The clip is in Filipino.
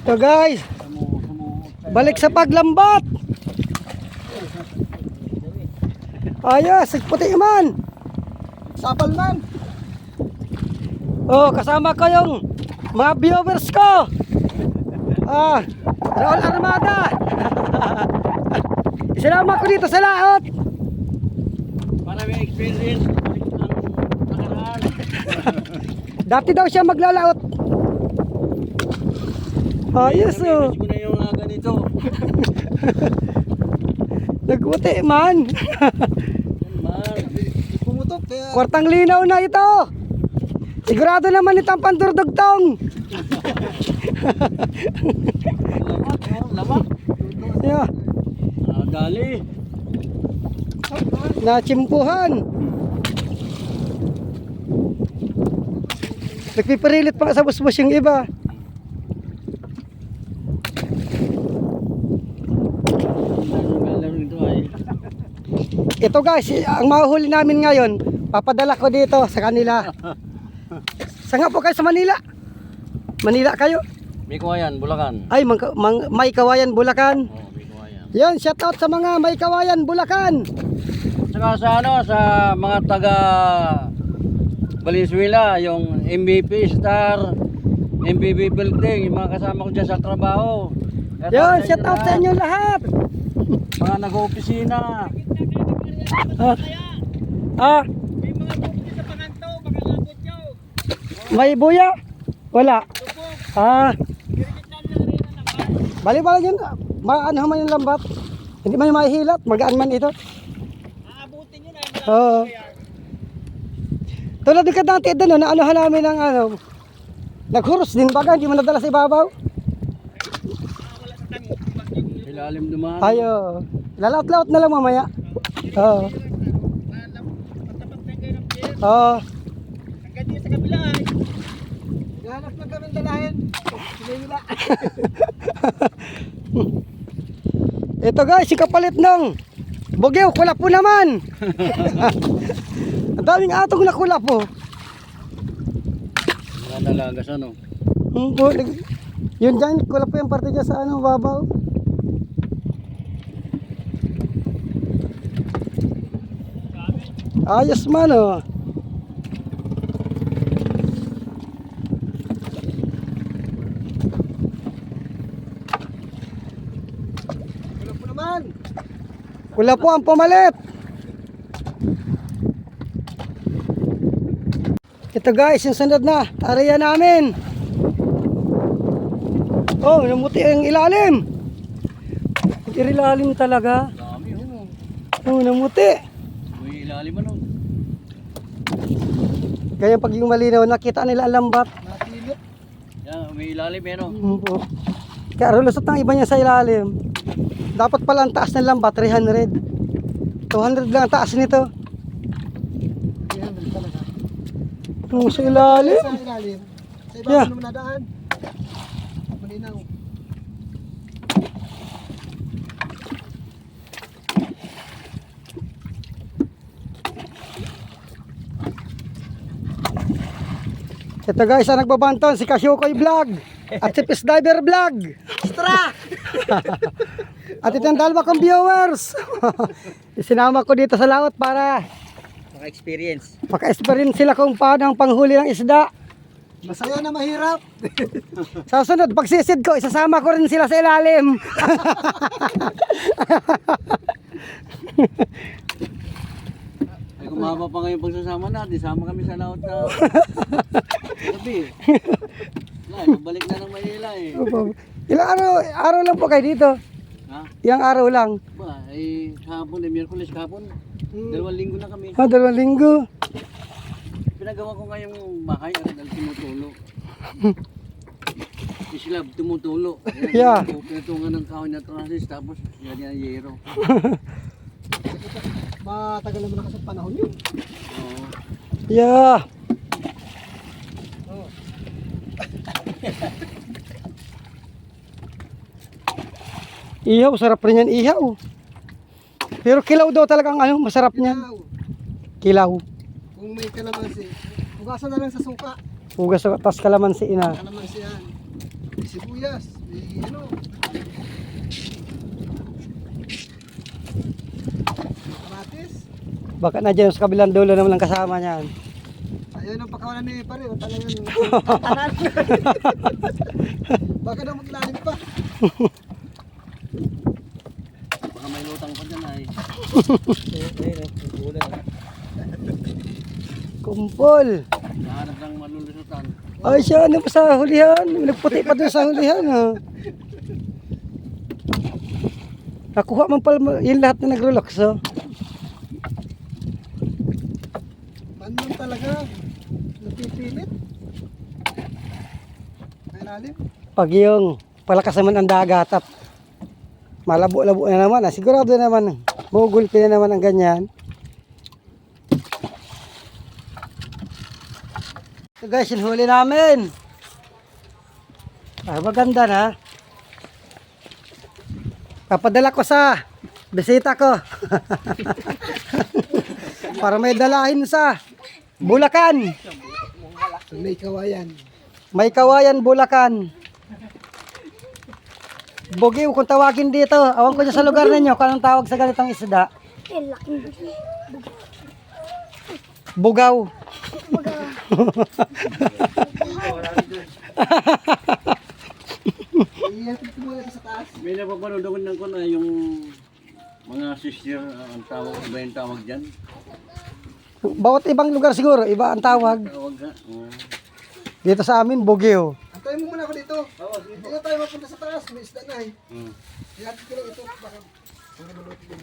So guys, balik sa paglambat. Ayos, puti man. Sapal man. Oh, kasama ko yung mga viewers ko. Raul Armada. Isinama ko dito sa laot. Para may experience ang nakaraan. Dati daw siya maglalaot. Ayos oh. Ko na yung ganito. Nagputi man. Pumutok kaya. Kwartang linaw na ito. Sigurado naman itong pandurdugtong. Lamak. Yeah. Dali. Nachimpuhan. Nagpipirilit pa sa busbus yung iba. Ito guys, ang mahuhuli namin ngayon, papadala ko dito sa kanila. Saan nga po kayo sa Manila? Manila kayo? May Kawayan, Bulacan. Ay, May Kawayan, Bulacan. Oh, may Kawayan. Yan, shout out sa mga May Kawayan, Bulacan. Saka sa sa mga taga Valenzuela, yung MVP Star, MVP Building, yung mga kasama ko dyan sa trabaho. Yan, shout out sa inyo lahat. Mga nag-opisina. May mga bukti sa panganto, baka labot nyo. May buya? Wala. Bali-bali yun. Maano man yung lambat. Hindi man yung mahihilat. Magaan man ito. Aabutin nyo na. Oo. Tulad ng kadante doon, naanuhan namin ng naghuros din baga, hindi man nadala sa ibabaw. Ilalim dumaan. Ayo. Lalaot-laot na lang mamaya. Oo. Oo. Hanggang dito sa kabila ay. Nahanap lang kami dalahin. Sinila. Ito guys, yung kapalit ng bugyo, kulap po naman. Ang daming atong na kulap po. Mga nalagas ano. Yun dyan, kulap po yung parte dyan sa babaw. Ayos man oh. Kulap po naman. Kulap po ang pumalit. Ito guys, yung sunod na area namin. Oh, namuti ang ilalim. Ilalim talaga. Dami oh. Oh, namuti. May ilalim ano. Kaya pag yung malinaw, nakita nila ang lambat. Nasilip. Yan, may ilalim eh no. Kaya rulusot ng iba niya sa ilalim. Dapat pala ang taas ng lambat, 300. 200 lang ang taas nito. Sa ilalim. Sa ilalim. Sa iba Yeah. naman nadaan. Malinaw. Ito guys, ang nagbabanton, si Kasyukoy Vlog at si Peace Diver Vlog. Extra! At ito ang dalawa kong viewers. Isinama ko dito sa laot para Maka-experience. maka-experience sila kung paano ang panghuli ng isda. Masaya na mahirap. Sa sunod, pag sisid ko, isasama ko rin sila sa ilalim. Ay kumaba pa ngayon pagsasama natin. Sama kami sa laot na gabi. Balik na ng Manila eh. Ilang araw lang po kayo dito. Ha? Ilang araw lang. Ba, ay kahapon, Miyerkules kahapon. 2 linggo na kami. 2 linggo. Pinagawa ko ngayong bahay at tumutulo. Islab, tumutulo. Yeah. Pinatungan ng kahoy na transit tapos yan yung yero. Matagal naman na kasi panahon yun. Oo. Yeah. Ihaw, sarap rin yan ihaw. Pero kilaw daw talaga ang masarap niyan. Kilaw. Kung may kalamansi, hugasan na lang sa suka. Hugas tas kalamansi ina. Kalamansi yan. May sibuyas, may ano. Kamatis. Baka na dyan sa kabilang dulo naman ang kasama niyan. Ayun ang pagkawalan ni pare, talagang tanan. Baka na maglalim pa. Baka may lutang pa dyan ay. Kumpol. Nahanap ng malulusutan. Ay siya, ano pa sa hulihan? Nagputi pa doon sa hulihan. Ha? Nakuha man pala yung lahat na nag-relax. Oh. Manon talaga. Napipilit. May lalim. Pag yung palakas naman ang dagat at malabo-labo na naman. Sigurado naman, mugulpi na naman ang ganyan. So guys, yung huli namin. Ah, maganda na. Papadala ko sa bisita ko. Para may dalahin sa Bulacan. May kawayan. May Kawayan, Bulacan. Bugiw kung tawagin dito. Awan ko dyan sa lugar ninyo kung anong tawag sa ganitong isda. Bugaw. Ihatid ko muna sa taas. May napapanood ako ng kuna yung mga sister ang tawag, iba yung tawag dyan. Bawat ibang lugar siguro, iba ang tawag. Tawag ka. Dito sa amin, bugiw. Antayin mo muna ako dito. Hindi na tayo mapunta sa taas. May isda na eh. Hmm. Ihatid ko lang ito. Baka maluto din.